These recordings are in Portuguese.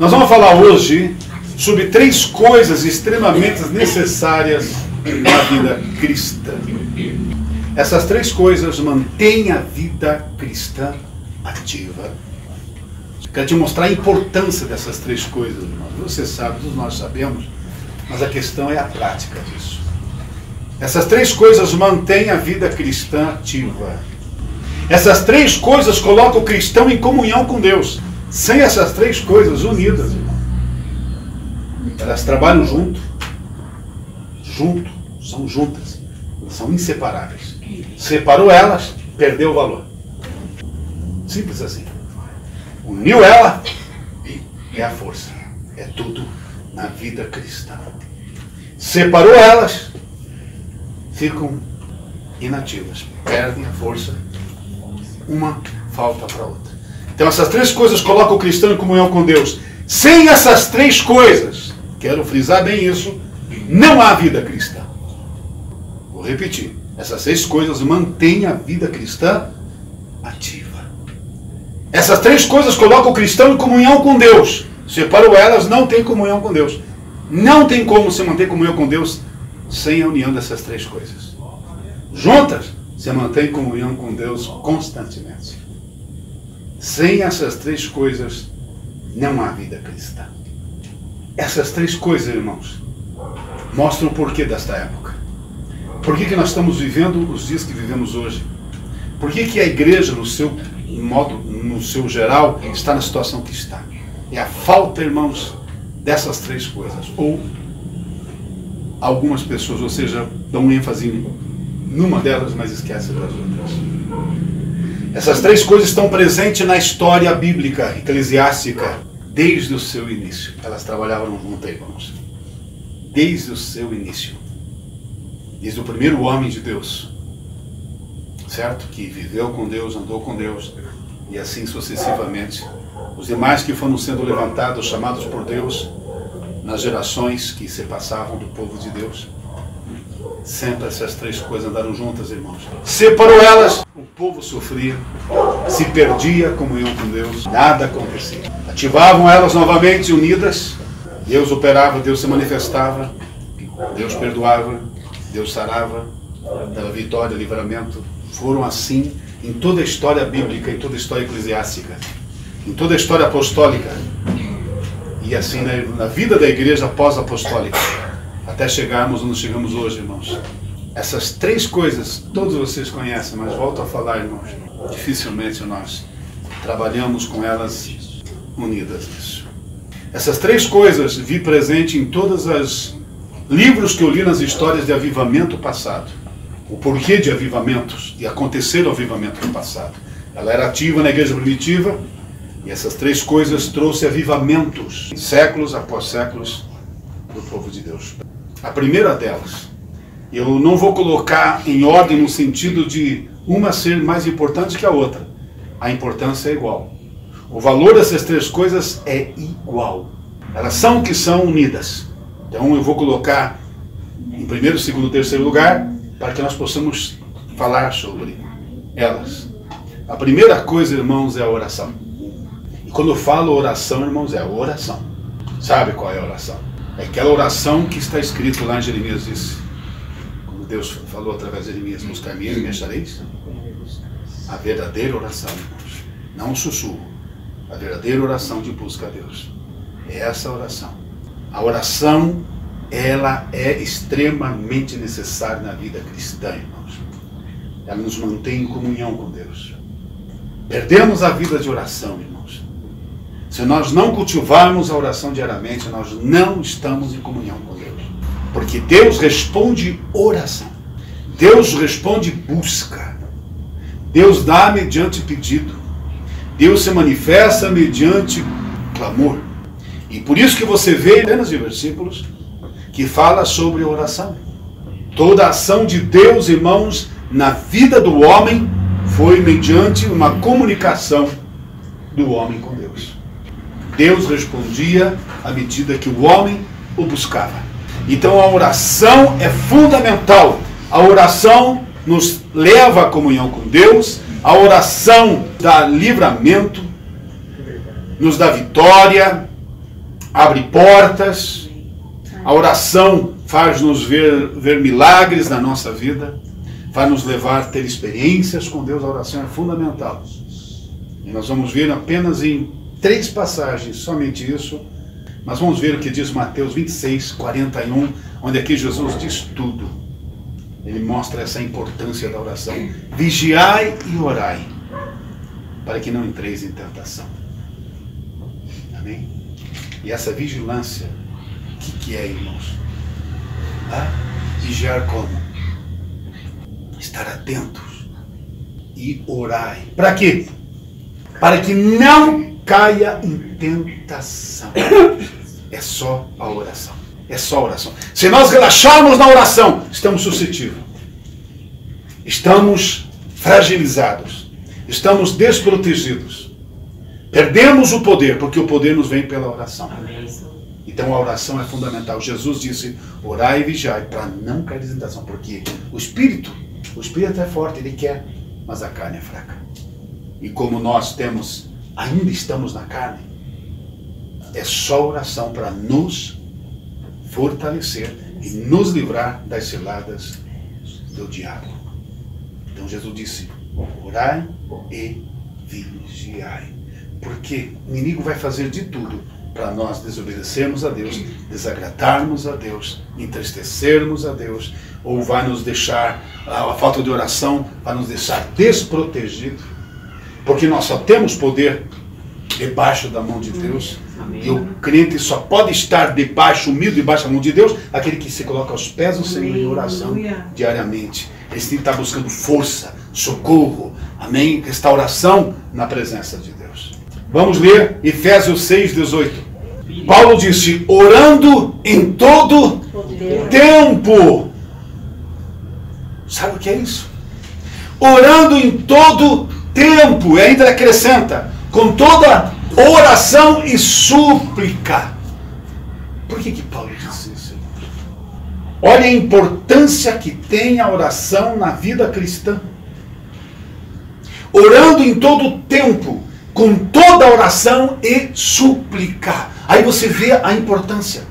Nós vamos falar hoje sobre 3 coisas extremamente necessárias na vida cristã. Essas 3 coisas mantêm a vida cristã ativa. Quero te mostrar a importância dessas 3 coisas, irmãos. Você sabe, todos nós sabemos, mas a questão é a prática disso. Essas 3 coisas mantêm a vida cristã ativa. Essas 3 coisas colocam o cristão em comunhão com Deus. Sem essas 3 coisas unidas, irmão, elas trabalham são juntas, são inseparáveis. Separou elas, perdeu o valor. Simples assim. Uniu ela, é a força, é tudo na vida cristã. Separou elas, ficam inativas, perdem a força, uma falta para a outra. Então essas 3 coisas colocam o cristão em comunhão com Deus. Sem essas 3 coisas, quero frisar bem isso, não há vida cristã. Vou repetir, essas 6 coisas mantêm a vida cristã ativa. Essas 3 coisas colocam o cristão em comunhão com Deus. Separou elas, não tem comunhão com Deus. Não tem como se manter comunhão com Deus sem a união dessas 3 coisas. Juntas, se mantém em comunhão com Deus constantemente. Sem essas 3 coisas, não há vida cristã. Essas 3 coisas, irmãos, mostram o porquê desta época. Por que nós estamos vivendo os dias que vivemos hoje? Por que a igreja, no seu modo, no seu geral, está na situação que está? É a falta, irmãos, dessas 3 coisas. Ou algumas pessoas, ou seja, dão ênfase numa delas, mas esquecem das outras. Essas 3 coisas estão presentes na história bíblica, eclesiástica, desde o seu início. Elas trabalhavam juntas, irmãos. Desde o seu início. Desde o primeiro homem de Deus. Certo? Que viveu com Deus, andou com Deus, e assim sucessivamente. Os demais que foram sendo levantados, chamados por Deus, nas gerações que se passavam do povo de Deus. Sempre essas 3 coisas andaram juntas, irmãos. Separou elas, o povo sofria, se perdia a comunhão com Deus, nada acontecia. Ativavam elas novamente unidas, Deus operava, Deus se manifestava, Deus perdoava, Deus sarava, dava vitória, livramento. Foram assim em toda a história bíblica, em toda a história eclesiástica, em toda a história apostólica, e assim na vida da igreja pós-apostólica, até chegarmos onde chegamos hoje, irmãos. Essas 3 coisas, todos vocês conhecem, mas volto a falar, irmãos, dificilmente nós trabalhamos com elas unidas nisso. Essas 3 coisas vi presente em todos os livros que eu li nas histórias de avivamento passado. O porquê de avivamentos, de acontecer o avivamento no passado. Ela era ativa na igreja primitiva, e essas 3 coisas trouxe avivamentos, séculos após séculos, do povo de Deus. A primeira delas, eu não vou colocar em ordem no sentido de uma ser mais importante que a outra. A importância é igual. O valor dessas 3 coisas é igual. Elas são o que são unidas. Então eu vou colocar em primeiro, segundo, terceiro lugar, para que nós possamos falar sobre elas. A primeira coisa, irmãos, é a oração. E quando eu falo oração, irmãos, é a oração. Sabe qual é a oração? É aquela oração que está escrito lá em Jeremias, disse, como Deus falou através de Jeremias, buscar-me e me achareis. A verdadeira oração, irmãos, não um sussurro, a verdadeira oração de busca a Deus. É essa oração. A oração, ela é extremamente necessária na vida cristã, irmãos. Ela nos mantém em comunhão com Deus. Perdemos a vida de oração, irmãos. Se nós não cultivarmos a oração diariamente, nós não estamos em comunhão com Deus. Porque Deus responde oração. Deus responde busca. Deus dá mediante pedido. Deus se manifesta mediante clamor. E por isso que você vê apenas de versículos que fala sobre oração. Toda a ação de Deus, irmãos, na vida do homem foi mediante uma comunicação do homem com Deus. Deus respondia à medida que o homem o buscava. Então a oração é fundamental. A oração nos leva à comunhão com Deus. A oração dá livramento, nos dá vitória, abre portas. A oração faz-nos ver milagres na nossa vida, vai nos levar a ter experiências com Deus. A oração é fundamental. E nós vamos ver apenas em 3 passagens, somente isso, mas vamos ver o que diz Mateus 26, 41, onde aqui Jesus diz tudo. Ele mostra essa importância da oração. Vigiai e orai, para que não entreis em tentação. Amém? E essa vigilância, o que é, irmãos? Vigiar como? Estar atentos e orai. Para quê? Para que não caia em tentação. É só a oração. É só a oração. Se nós relaxarmos na oração, estamos suscetíveis. Estamos fragilizados. Estamos desprotegidos. Perdemos o poder, porque o poder nos vem pela oração. Então a oração é fundamental. Jesus disse, orai e vigiai, para não cair em tentação. Porque o espírito é forte, ele quer, mas a carne é fraca. E como nós ainda estamos na carne, é só oração para nos fortalecer e nos livrar das ciladas do diabo. Então Jesus disse, orai e vigiai. Porque o inimigo vai fazer de tudo para nós desobedecermos a Deus, desagradarmos a Deus, entristecermos a Deus, ou vai nos deixar, a falta de oração vai nos deixar desprotegidos, porque nós só temos poder debaixo da mão de Deus. Amém. E o crente só pode estar humilde debaixo da mão de Deus, aquele que se coloca aos pés do Senhor em oração diariamente. Ele tem que estar buscando força, socorro, amém? Restauração na presença de Deus. Vamos ler Efésios 6, 18. Paulo disse, orando em todo tempo. Sabe o que é isso? Orando em todo tempo. E ainda acrescenta, com toda oração e súplica. Por que Paulo disse isso? Olha a importância que tem a oração na vida cristã. Orando em todo tempo, com toda oração e súplica. Aí você vê a importância,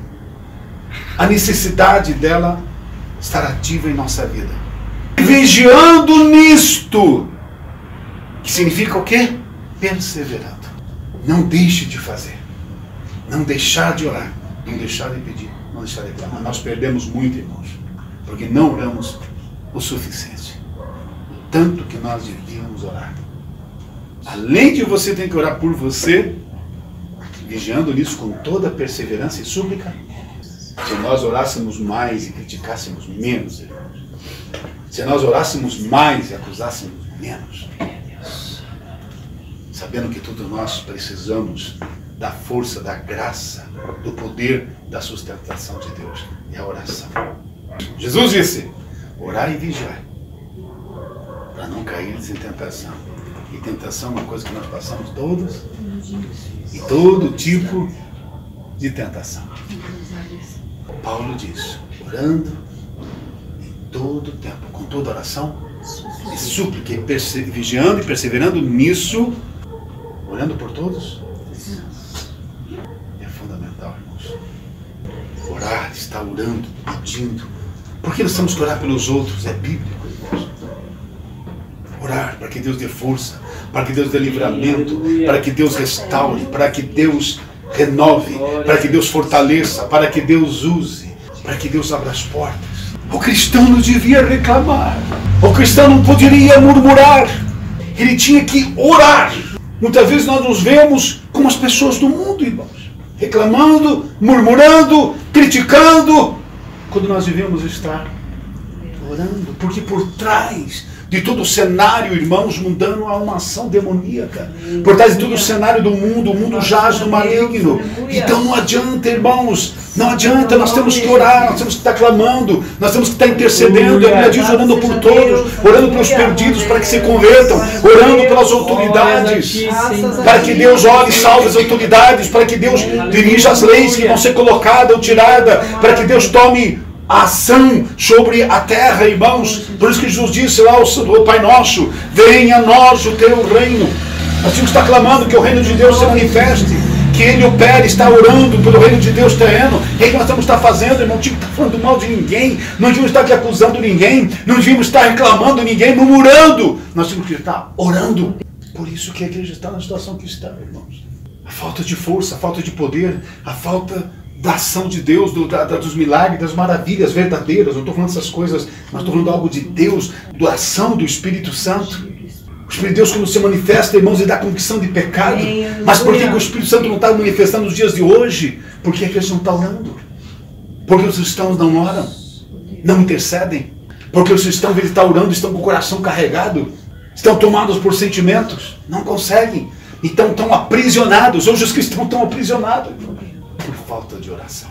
a necessidade dela estar ativa em nossa vida. Vigiando nisto, que significa o quê? Perseverando. Não deixe de fazer. Não deixar de orar. Não deixar de pedir. Não deixar de clamar. Nós perdemos muito, irmãos, porque não oramos o suficiente. O tanto que nós devíamos orar. Além de você ter que orar por você, vigiando nisso com toda perseverança e súplica, se nós orássemos mais e criticássemos menos, irmãos, se nós orássemos mais e acusássemos menos, sabendo que tudo nós precisamos da força, da graça, do poder, da sustentação de Deus, é a oração. Jesus disse, orai e vigiai, para não cair em tentação. E tentação é uma coisa que nós passamos todos, e todo tipo de tentação. Paulo diz, orando em todo tempo, com toda oração e súplica, vigiando e perseverando nisso, orando por todos. É fundamental, irmãos. Orar, estar orando, pedindo. Por que nós temos que orar pelos outros? É bíblico, irmãos. Orar para que Deus dê força, para que Deus dê livramento, para que Deus restaure, para que Deus renove, para que Deus fortaleça, para que Deus use, para que Deus abra as portas. O cristão não devia reclamar, o cristão não poderia murmurar, ele tinha que orar. Muitas vezes nós nos vemos como as pessoas do mundo, irmãos, reclamando, murmurando, criticando, quando nós devemos estar orando, porque por trás de todo o cenário, irmãos, mundano, há uma ação demoníaca. Por trás de todo o cenário do mundo, o mundo jaz no maligno. Então não adianta, irmãos, não adianta, nós temos que orar, nós temos que estar clamando, nós temos que estar intercedendo. A Bíblia diz, orando por todos, orando pelos perdidos para que se convertam, orando pelas autoridades, para que Deus ore e salve as autoridades, para que Deus dirija as leis que vão ser colocadas ou tiradas, para que Deus tome a ação sobre a terra, irmãos. Por isso que Jesus disse lá, o Pai Nosso, venha a nós o teu reino. Nós temos que estar clamando que o reino de Deus se manifeste, que ele opera, está orando pelo reino de Deus terreno. O que nós estamos fazendo, irmão? Não tínhamos que estar falando mal de ninguém, não devíamos estar aqui acusando ninguém, não devíamos estar reclamando ninguém, murmurando. Nós tínhamos que estar orando. Por isso que a igreja está na situação que está, irmãos. A falta de força, a falta de poder, a falta da ação de Deus, dos milagres, das maravilhas verdadeiras. Não estou falando essas coisas, mas estou falando algo de Deus, da ação do Espírito Santo. O Espírito de Deus, quando se manifesta, irmãos, e dá convicção de pecado. Mas por que o Espírito Santo não está manifestando nos dias de hoje? Porque a igreja não está orando. Porque os cristãos não oram, não intercedem. Porque os cristãos, eles estão orando, estão com o coração carregado, estão tomados por sentimentos, não conseguem. Então estão aprisionados. Hoje os cristãos estão aprisionados por falta de oração.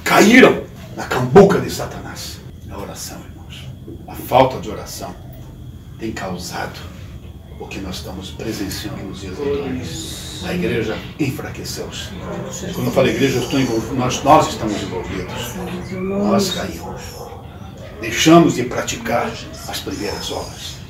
Caíram na cambuca de Satanás. A oração, irmãos. A falta de oração tem causado o que nós estamos presenciando nos dias atuais. A igreja enfraqueceu-se. Quando eu falo igreja, eu estou envolvido, nós estamos envolvidos. Nós caímos. Deixamos de praticar as primeiras obras.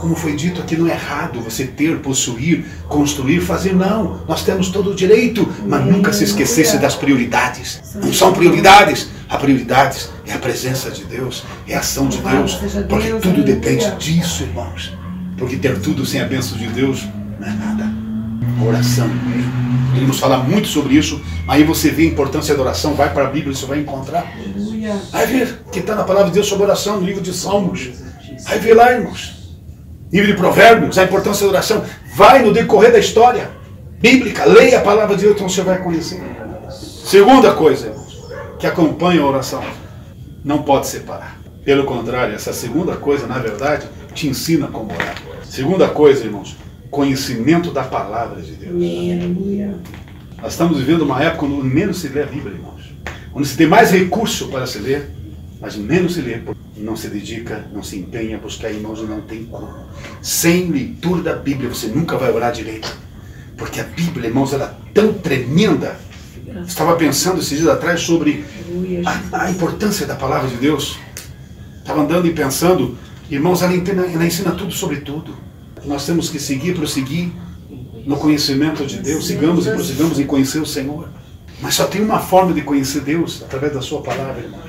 Como foi dito aqui, não é errado você ter, possuir, construir, fazer, não. Nós temos todo o direito, mas nunca se esquecesse das prioridades. Não são prioridades. A prioridade é a presença de Deus, é a ação de Deus, porque tudo depende disso, irmãos. Porque ter tudo sem a bênção de Deus não é nada. A oração. Queremos falar muito sobre isso. Aí você vê a importância da oração. Vai para a Bíblia e você vai encontrar. Vai ver que está na palavra de Deus sobre oração, no livro de Salmos. Vai ver lá, irmãos. Livro de Provérbios, a importância da oração. Vai no decorrer da história bíblica. Leia a palavra de Deus, então você vai conhecer. Segunda coisa, irmãos, que acompanha a oração. Não pode separar. Pelo contrário, essa segunda coisa, na verdade, te ensina como orar. Segunda coisa, irmãos, conhecimento da palavra de Deus. Nós estamos vivendo uma época onde menos se lê a Bíblia, irmãos. Onde se tem mais recurso para se ler, mas menos se lê. Não se dedica, não se empenha a buscar, irmãos, e não tem como. Sem leitura da Bíblia, você nunca vai orar direito. Porque a Bíblia, irmãos, ela é tão tremenda. Estava pensando esses dias atrás sobre a importância da palavra de Deus. Estava andando e pensando, irmãos, ela ensina tudo sobre tudo. Nós temos que seguir, prosseguir no conhecimento de Deus. Sigamos e prossigamos em conhecer o Senhor. Mas só tem uma forma de conhecer Deus, através da sua palavra, irmãos.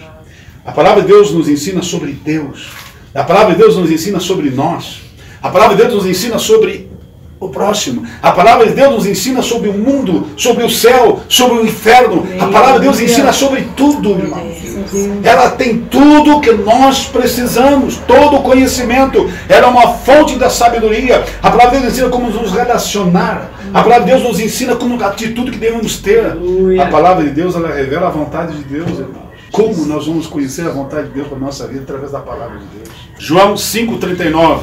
A palavra de Deus nos ensina sobre Deus. A palavra de Deus nos ensina sobre nós. A palavra de Deus nos ensina sobre o próximo. A palavra de Deus nos ensina sobre o mundo, sobre o céu, sobre o inferno. A palavra de Deus ensina sobre tudo, irmãos. Ela tem tudo o que nós precisamos, todo o conhecimento. Ela é uma fonte da sabedoria. A palavra de Deus ensina como nos relacionar. A palavra de Deus nos ensina como a atitude que devemos ter. A palavra de Deus, ela revela a vontade de Deus, irmão. Como nós vamos conhecer a vontade de Deus para a nossa vida? Através da palavra de Deus. João 5,39.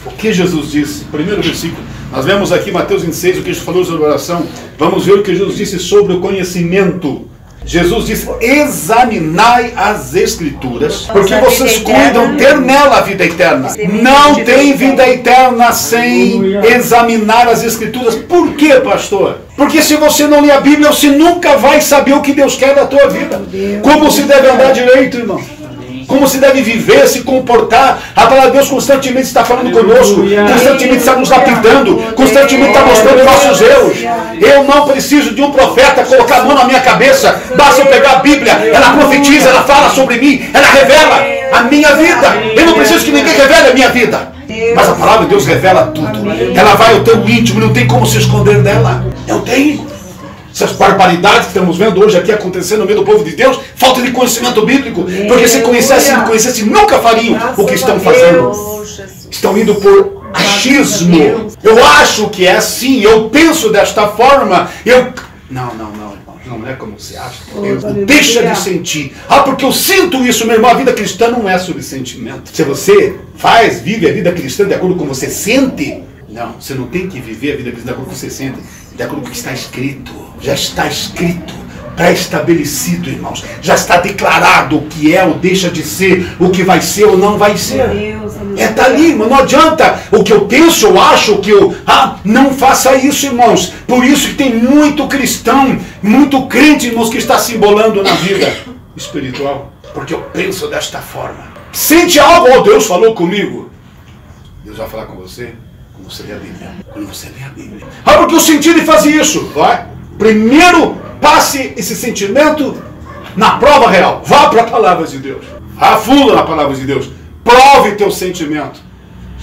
O que Jesus disse? Primeiro versículo. Nós vemos aqui Mateus 26, o que Jesus falou sobre oração. Vamos ver o que Jesus disse sobre o conhecimento. Jesus disse, examinai as Escrituras, porque vocês cuidam ter nela a vida eterna. Não tem vida eterna sem examinar as Escrituras. Por quê, pastor? Porque se você não ler a Bíblia, você nunca vai saber o que Deus quer da tua vida. Como se deve andar direito, irmão. Como se deve viver, se comportar. A palavra de Deus constantemente está falando conosco, constantemente está nos lapidando, constantemente está mostrando nossos erros. Eu não preciso de um profeta colocar a mão na minha cabeça. Basta eu pegar a Bíblia, ela profetiza, ela fala sobre mim, ela revela a minha vida. Eu não preciso que ninguém revele a minha vida. Mas a palavra de Deus revela tudo. Ela vai ao teu íntimo, não tem como se esconder dela. Não tem. Essas barbaridades que estamos vendo hoje aqui acontecendo no meio do povo de Deus, falta de conhecimento bíblico, porque se conhecesse, nunca fariam o que estão fazendo. Estão indo por achismo. Eu acho que é assim, eu penso desta forma, Não, irmão, não é como você acha. Deixa de sentir. Porque eu sinto isso, meu irmão. A vida cristã não é sobre sentimento. Se você vive a vida cristã de acordo com o que você sente, não, você não tem que viver a vida cristã de acordo com o que você sente, de acordo com o que está escrito. Já está escrito, pré-estabelecido, irmãos. Já está declarado o que é ou deixa de ser, o que vai ser ou não vai ser. Está ali, irmão. Não adianta o que eu penso, eu acho, o que eu... não faça isso, irmãos. Por isso que tem muito cristão, muito crente, irmãos, que está se embolando na vida espiritual. Porque eu penso desta forma. Sente algo, Deus falou comigo. Deus vai falar com você quando você lê a Bíblia. Quando você lê a Bíblia. Porque eu senti de fazer isso. Vai. Primeiro, passe esse sentimento na prova real. Vá para a palavra de Deus. Vá fundo na palavra de Deus. Prove teu sentimento.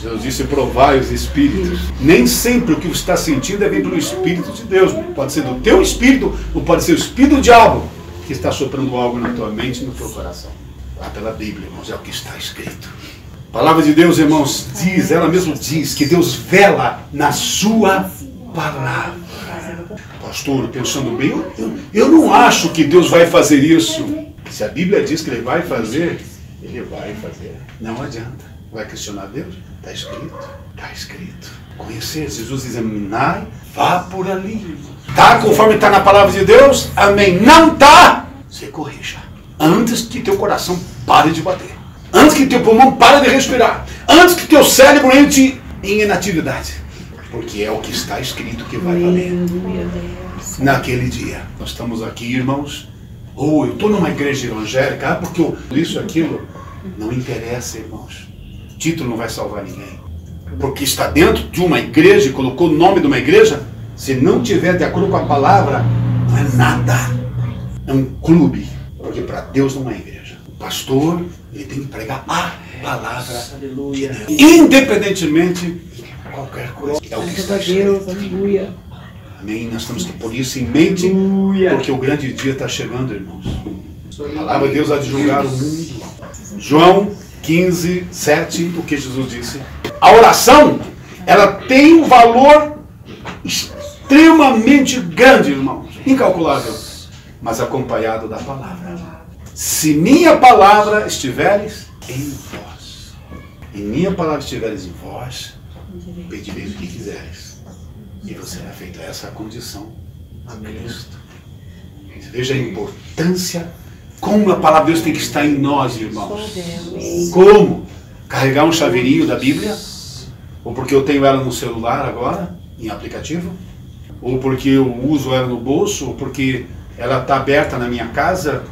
Jesus disse, provai os espíritos. Nem sempre o que você está sentindo é vir pelo Espírito de Deus. Pode ser do teu espírito, ou pode ser o espírito do diabo que está soprando algo na tua mente e no teu coração. Vá pela Bíblia, irmãos, é o que está escrito. A palavra de Deus, irmãos, diz, ela mesma diz, que Deus vela na sua palavra. Pastor, pensando bem, eu não acho que Deus vai fazer isso. Se a Bíblia diz que Ele vai fazer, Ele vai fazer. Não adianta. Vai questionar Deus? Está escrito. Está escrito. Conhecer, Jesus diz, examinar, vá por ali. Está conforme está na palavra de Deus? Amém. Não está? Você corrija. Antes que teu coração pare de bater. Antes que teu pulmão pare de respirar. Antes que teu cérebro entre em inatividade. Porque é o que está escrito que vai valer. Naquele dia. Nós estamos aqui, irmãos. Ou eu estou numa igreja evangélica, porque isso e aquilo. Não interessa, irmãos. Título não vai salvar ninguém. Porque está dentro de uma igreja e colocou o nome de uma igreja, se não tiver de acordo com a palavra, não é nada. É um clube. Porque para Deus não é igreja. O pastor, ele tem que pregar a palavra de Deus. Independentemente de qualquer coisa. É o que está escrito. Amém? Nós temos que pôr isso em mente, porque o grande dia está chegando, irmãos. A palavra de Deus há de julgar o mundo. João 15, 7, o que Jesus disse. A oração, ela tem um valor extremamente grande, irmãos. Incalculável. Mas acompanhado da palavra. Se minha palavra estiveres em vós, e minha palavra estiveres em vós, pedireis o que quiseres. E você será feito. Essa é a condição a Cristo. Veja a importância. Como a palavra de Deus tem que estar em nós, irmãos. Como? Carregar um chaveirinho da Bíblia? Ou porque eu tenho ela no celular agora, em aplicativo? Ou porque eu uso ela no bolso? Ou porque ela está aberta na minha casa?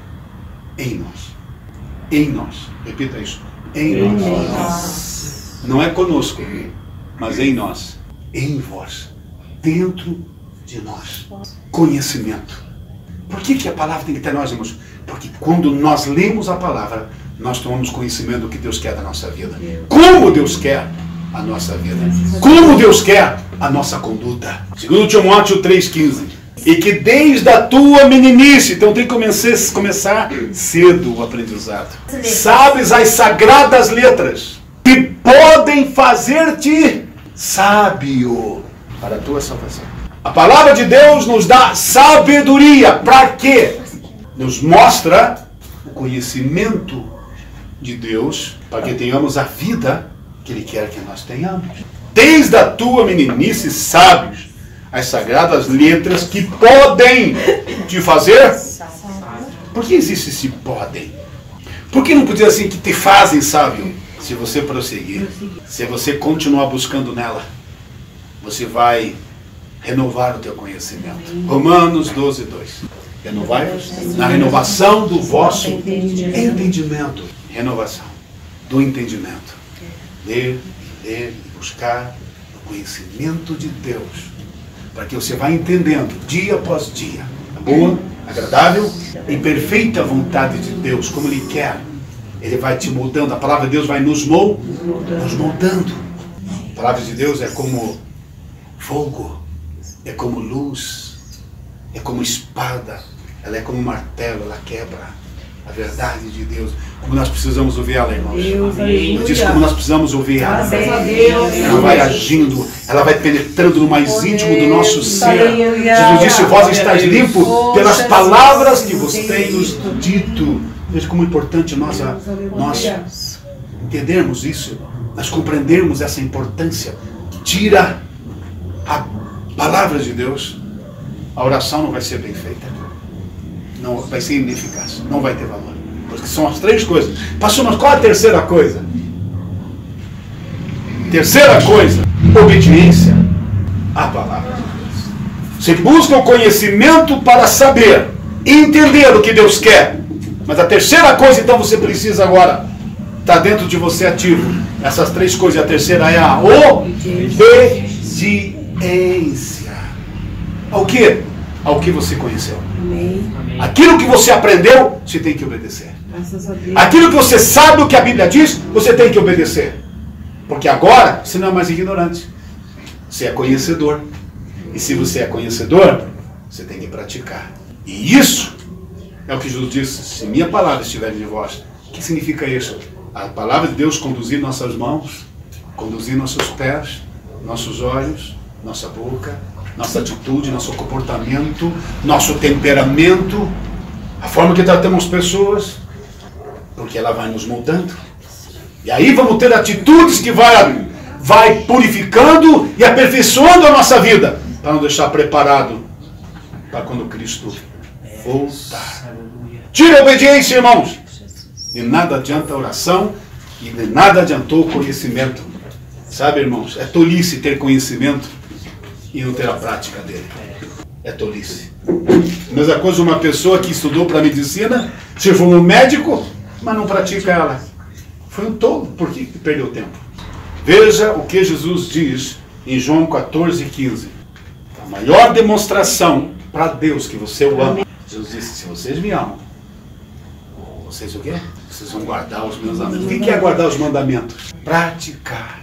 Em nós. Em nós. Repita isso. Em nós. Não é conosco, mas em nós. Em vós. Dentro de nós. Conhecimento. Por que a palavra tem que ter nós, irmãos? Porque quando nós lemos a palavra, nós tomamos conhecimento do que Deus quer da nossa vida. Como Deus quer a nossa vida. Como Deus quer a nossa conduta. 2 Timóteo 3,15. E que desde a tua meninice, então tem que começar cedo o aprendizado. Sabes as sagradas letras que podem fazer-te sábio para a tua salvação. A palavra de Deus nos dá sabedoria. Para quê? Nos mostra o conhecimento de Deus para que tenhamos a vida que Ele quer que nós tenhamos. Desde a tua meninice sabes as sagradas letras que podem te fazer. Por que existe esse podem? Por que não podia assim que te fazem sábio? Se você prosseguir, se você continuar buscando nela, você vai renovar o teu conhecimento. Romanos 12, 2. Renovai-vos na renovação do vosso entendimento. Renovação do entendimento. Ler, e buscar o conhecimento de Deus. Para que você vá entendendo, dia após dia, a boa, agradável e perfeita vontade de Deus, como Ele quer. Ele vai te moldando. A palavra de Deus vai nos moldando. A palavra de Deus é como fogo. É como luz, é como espada, ela é como martelo, ela quebra a verdade de Deus. Como nós precisamos ouvir ela, irmãos. Eu disse como nós precisamos ouvir ela. Ela vai agindo, ela vai penetrando no mais íntimo do nosso ser. Jesus disse, vós estáis limpo pelas palavras que vos tenho dito. Veja como é importante nós entendermos isso, nós compreendermos essa importância. Tira a palavra de Deus, a oração não vai ser bem feita. Não vai ser ineficaz. Não vai ter valor. Porque são as três coisas. Pastor, mas qual a terceira coisa? Terceira coisa, obediência à palavra de Deus. Você busca o conhecimento para saber, entender o que Deus quer. Mas a terceira coisa, então, você precisa agora, está dentro de você ativo. Essas três coisas. A terceira é a obediência. O quê? ao que você conheceu. Amém. Aquilo que você aprendeu, você tem que obedecer. Graças a Deus. Aquilo que você sabe o que a Bíblia diz, você tem que obedecer. Porque agora você não é mais ignorante. Você é conhecedor. E se você é conhecedor, você tem que praticar. E isso é o que Jesus disse: se minha palavra estiver em vós. O que significa isso? A palavra de Deus conduzir nossas mãos, conduzir nossos pés, nossos olhos, nossa boca, nossa atitude, nosso comportamento, nosso temperamento, a forma que tratamos pessoas, porque ela vai nos moldando. E aí vamos ter atitudes que vai purificando e aperfeiçoando a nossa vida, para não deixar preparado para quando Cristo voltar. Tira a obediência, irmãos. De nada adianta a oração e de nada adiantou o conhecimento. Sabe, irmãos, é tolice ter conhecimento e não ter a prática dele. É tolice. Mesma coisa uma pessoa que estudou para medicina, se for um médico, mas não pratica ela. Foi um tolo, porque perdeu tempo. Veja o que Jesus diz em João 14,15. A maior demonstração para Deus que você o ama. Jesus disse: se vocês me amam, vocês o quê? Vocês vão guardar os meus mandamentos. O que é guardar os mandamentos? Praticar.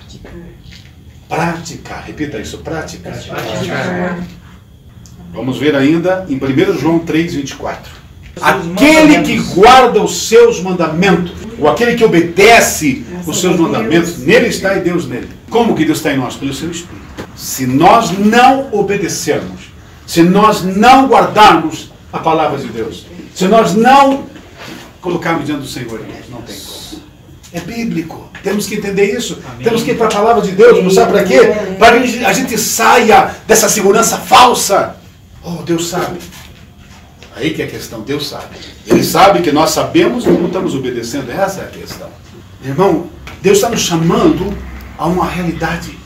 Praticar. Repita isso, praticar. Vamos ver ainda em 1 João 3,24. Aquele que guarda os seus mandamentos, ou aquele que obedece os seus mandamentos, nele está e Deus nele. Como que Deus está em nós? Pelo seu Espírito. Se nós não obedecermos, se nós não guardarmos a palavra de Deus, se nós não colocarmos diante do Senhor, não tem como. É bíblico. Temos que entender isso. Amém. Temos que ir para a palavra de Deus. Não sabe para quê? Para que a gente saia dessa segurança falsa. Oh, Deus sabe. Aí que é a questão. Deus sabe. Ele sabe que nós sabemos e não estamos obedecendo. Essa é a questão. Irmão, Deus está nos chamando a uma realidade.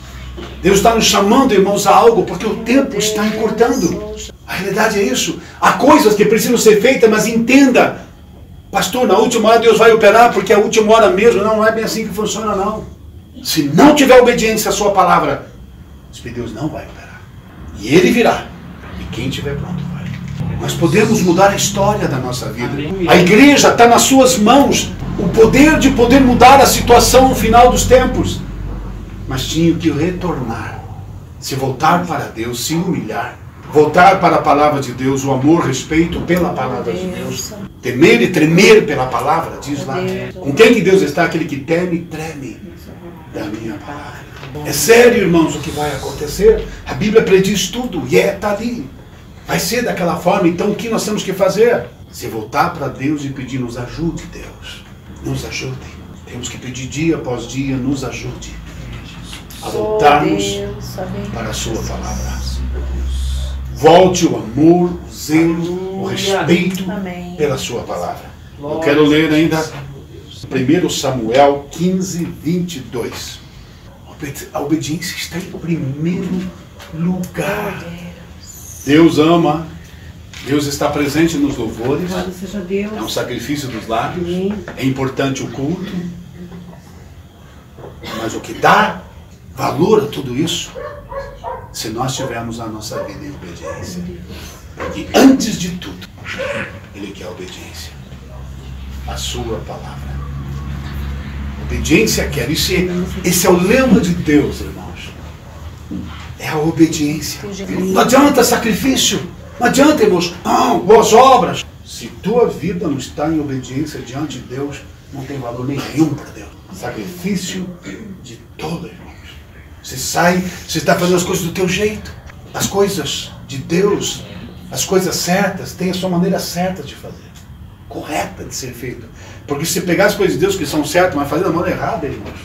Deus está nos chamando, irmãos, a algo, porque o tempo está encurtando. A realidade é isso. Há coisas que precisam ser feitas, mas entenda. Pastor, na última hora Deus vai operar, porque é a última hora mesmo. Não é bem assim que funciona, não. Se não tiver obediência à sua palavra, Deus não vai operar. E Ele virá. E quem estiver pronto vai. Nós podemos mudar a história da nossa vida. A igreja está nas suas mãos. O poder de poder mudar a situação no final dos tempos. Mas tinha que retornar. Se voltar para Deus, se humilhar. Voltar para a palavra de Deus, o amor, respeito pela palavra de Deus. Temer e tremer pela palavra, diz lá. Com quem que Deus está? Aquele que teme e treme da minha palavra. É sério, irmãos, o que vai acontecer? A Bíblia prediz tudo e está ali. Vai ser daquela forma, então o que nós temos que fazer? Se voltar para Deus e pedir, nos ajude, Deus. Nos ajude. Temos que pedir dia após dia, nos ajude a voltarmos para a sua palavra. Volte o amor, o zelo, o respeito pela sua palavra. Eu quero ler ainda 1 Samuel 15, 22. A obediência está em primeiro lugar. Deus ama, Deus está presente nos louvores. É um sacrifício dos lábios. É importante o culto. Mas o que dá valor a tudo isso, se nós tivermos a nossa vida em obediência. Porque antes de tudo, Ele quer a obediência. A sua palavra. Obediência quer. Esse é o lema de Deus, irmãos. É a obediência. Não adianta sacrifício. Não adianta, irmãos. Não, boas obras. Se tua vida não está em obediência diante de Deus, não tem valor nenhum para Deus. Sacrifício de todo, irmão. Você está fazendo as coisas do teu jeito. As coisas de Deus, as coisas certas, tem a sua maneira certa de fazer. Correta de ser feita. Porque se você pegar as coisas de Deus que são certas, mas fazer da maneira errada, irmãos,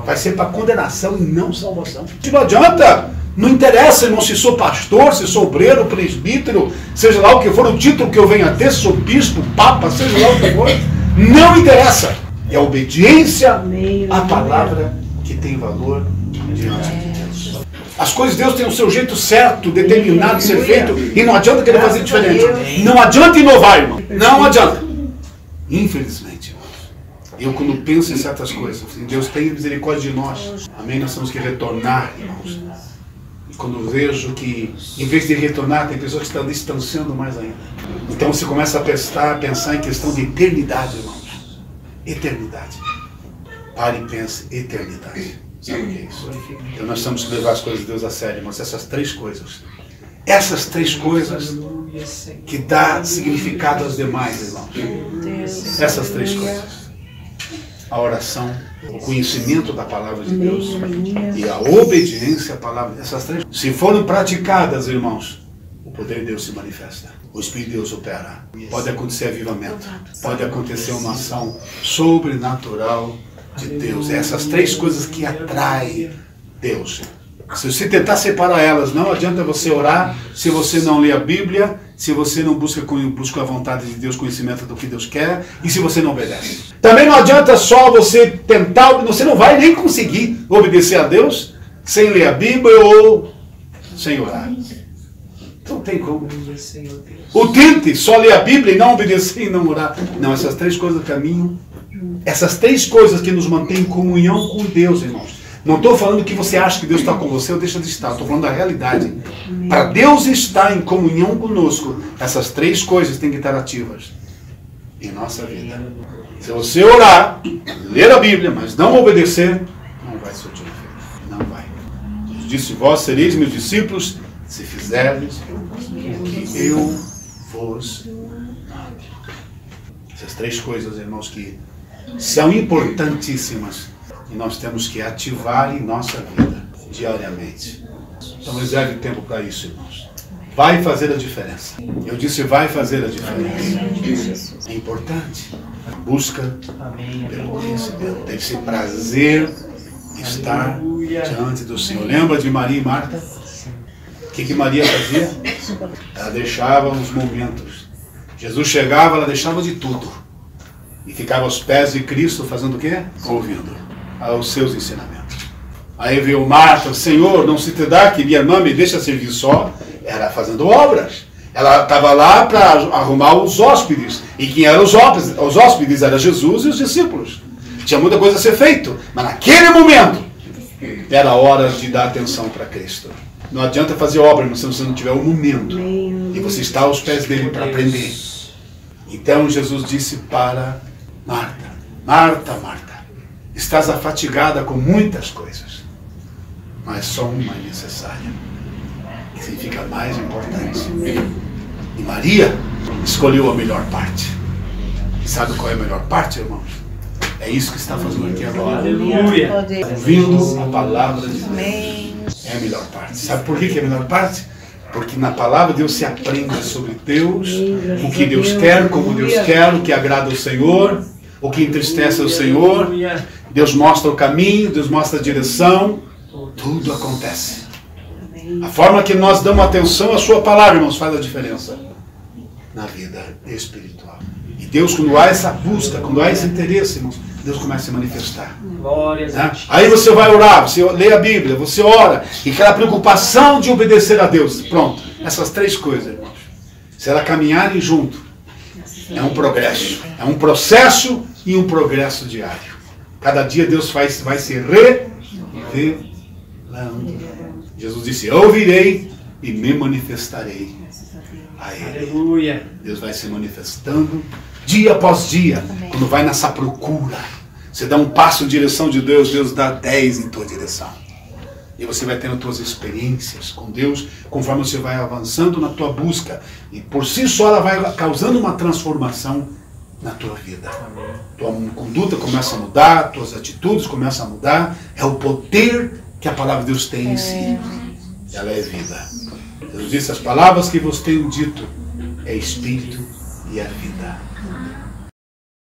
vai ser para condenação e não salvação. E não adianta. Não interessa, irmão, se sou pastor, se sou obreiro, presbítero, seja lá o que for, o título que eu venha a ter, se sou bispo, papa, seja lá o que for. Não interessa. É a obediência à palavra que tem valor diante de Deus. As coisas de Deus têm o seu jeito certo, determinado de ser feito, e não adianta querer fazer diferente. Não adianta inovar, irmão. Não adianta. Infelizmente, irmãos, eu quando penso em certas coisas, Deus tem misericórdia de nós. Amém? Nós temos que retornar, irmãos, e quando vejo que, em vez de retornar, tem pessoas que estão distanciando mais ainda. Então você começa a pensar em questão de eternidade, irmãos. Eternidade. Pare e pense, eternidade. Sabe o que é isso? Então nós temos que levar as coisas de Deus a sério, irmãos. Essas três coisas que dá significado às demais, irmãos. Essas três coisas. A oração, o conhecimento da palavra de Deus e a obediência à palavra. Essas três, se forem praticadas, irmãos, o poder de Deus se manifesta. O Espírito de Deus opera. Pode acontecer avivamento. Pode acontecer uma ação sobrenatural de Deus. Essas três coisas que atraem Deus. Se você tentar separar elas, não adianta você orar se você não lê a Bíblia, se você não busca a vontade de Deus, conhecimento do que Deus quer, e se você não obedece. Também não adianta só você tentar, você não vai nem conseguir obedecer a Deus sem ler a Bíblia ou sem orar. Não tem como. Ou tente só ler a Bíblia e não obedecer e não orar. Não, essas três coisas caminham. Essas três coisas que nos mantêm em comunhão com Deus, irmãos. Não estou falando que você acha que Deus está com você ou deixa de estar. Estou falando da realidade. Para Deus estar em comunhão conosco, essas três coisas têm que estar ativas em nossa vida. Se você orar, ler a Bíblia, mas não obedecer, não vai surtir efeito. Não vai. Jesus disse: vós sereis meus discípulos se fizerdes o que eu vos mando. Essas três coisas, irmãos, que são importantíssimas e nós temos que ativar em nossa vida diariamente. Então reserve tempo para isso, irmãos. Vai fazer a diferença. Eu disse, vai fazer a diferença. É importante. Busca pelo conhecimento. Deve ser prazer estar diante do Senhor. Lembra de Maria e Marta? O que Maria fazia? Ela deixava os momentos. Jesus chegava, ela deixava de tudo. E ficava aos pés de Cristo fazendo o quê? Ouvindo aos seus ensinamentos. Aí veio Marta: Senhor, não se te dá que minha irmã me deixa servir só? Era fazendo obras. Ela estava lá para arrumar os hóspedes. E quem eram os hóspedes? Os hóspedes eram Jesus e os discípulos. Tinha muita coisa a ser feito. Mas naquele momento, era a hora de dar atenção para Cristo. Não adianta fazer obra se você não tiver um momento. E você está aos pés dele para aprender. Então Jesus disse para Marta: Marta, Marta, estás afatigada com muitas coisas, mas só uma é necessária, que significa mais importante. E Maria escolheu a melhor parte. E sabe qual é a melhor parte, irmãos? É isso que está fazendo aqui agora. Aleluia. Ouvindo a palavra de Deus. É a melhor parte. Sabe por que é a melhor parte? Porque na palavra Deus se aprende sobre Deus, o que Deus quer, como Deus quer, o que agrada ao Senhor, o que entristece ao Senhor. Deus mostra o caminho, Deus mostra a direção. Tudo acontece. A forma que nós damos atenção à sua palavra, irmãos, faz a diferença na vida espiritual. E Deus, quando há essa busca, quando há esse interesse, irmãos, Deus começa a se manifestar. Aí você vai orar, você lê a Bíblia, você ora, e aquela preocupação de obedecer a Deus. Pronto. Essas três coisas, irmãos, se elas caminharem junto, é um progresso. É um processo e um progresso diário. Cada dia Deus vai se revelando. Jesus disse: eu ouvirei e me manifestarei a Ele. Aleluia. Deus vai se manifestando dia após dia. Quando vai nessa procura, você dá um passo em direção de Deus, Deus dá 10 em tua direção. E você vai tendo tuas experiências com Deus, conforme você vai avançando na tua busca. E por si só ela vai causando uma transformação na tua vida. Tua conduta começa a mudar, tuas atitudes começam a mudar. É o poder que a palavra de Deus tem em si. Ela é vida. Jesus disse: as palavras que vos tenho dito é espírito e é vida.